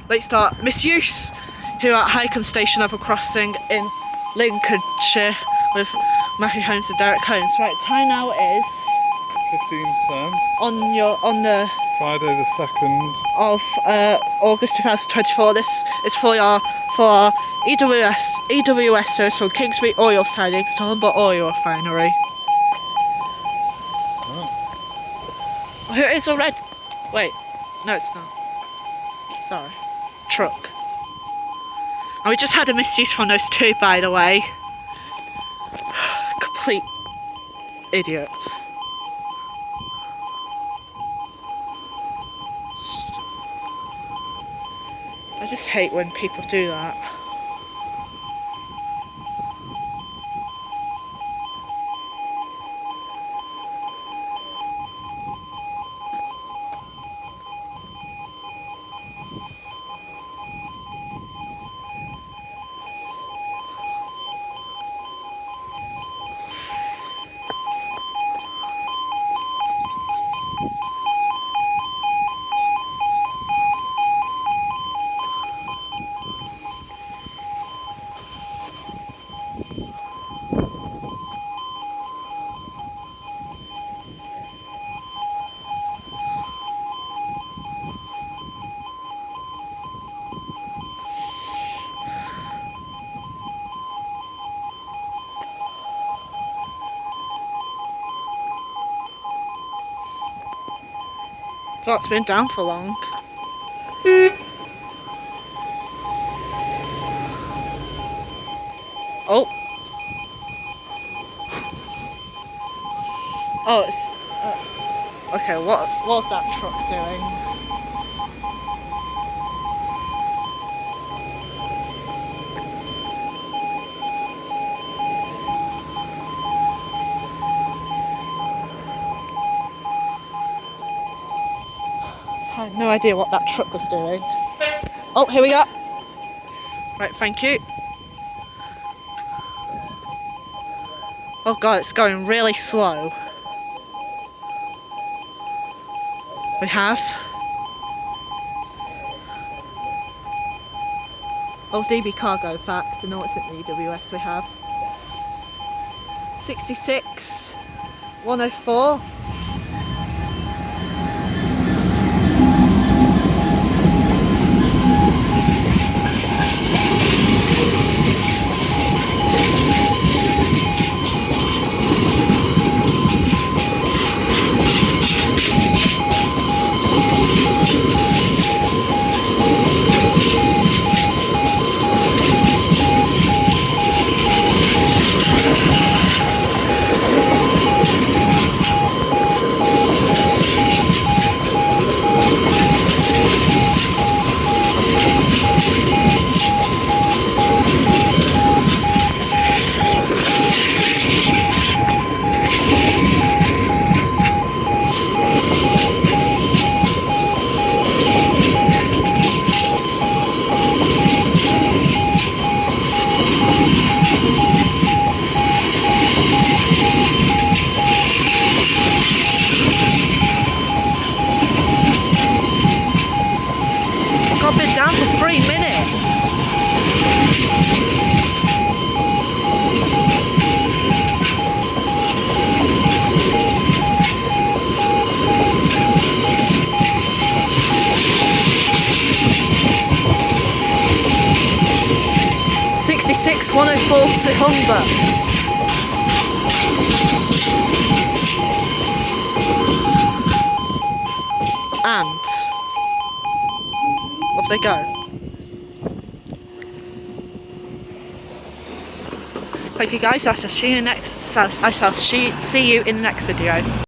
Late start. Misuse, who are at Hykeham station over crossing in Lincolnshire with Matthew Holmes and Derek Holmes. Right, time now is 15:10 on the Friday the 2nd of August 2024. This is for our EWS service from Kingsbury Oil Sidings to Humber Oil Refinery. Oh, here it is already. Wait, no, it's not. Sorry, truck. And we just had a misuse from those two, by the way. Complete idiots. I just hate when people do that. Clock's been down for long. Oh. Oh, it's... okay, what's that truck doing? I have no idea what that truck was doing. Oh, here we go. Right, thank you. Oh god, it's going really slow. We have... oh, DB Cargo fact, to know what's in the EWS we have. 66 104. I've been down for 3 minutes. '66 104 to Humber. And off they go. Thank you guys, I shall see you in the next video.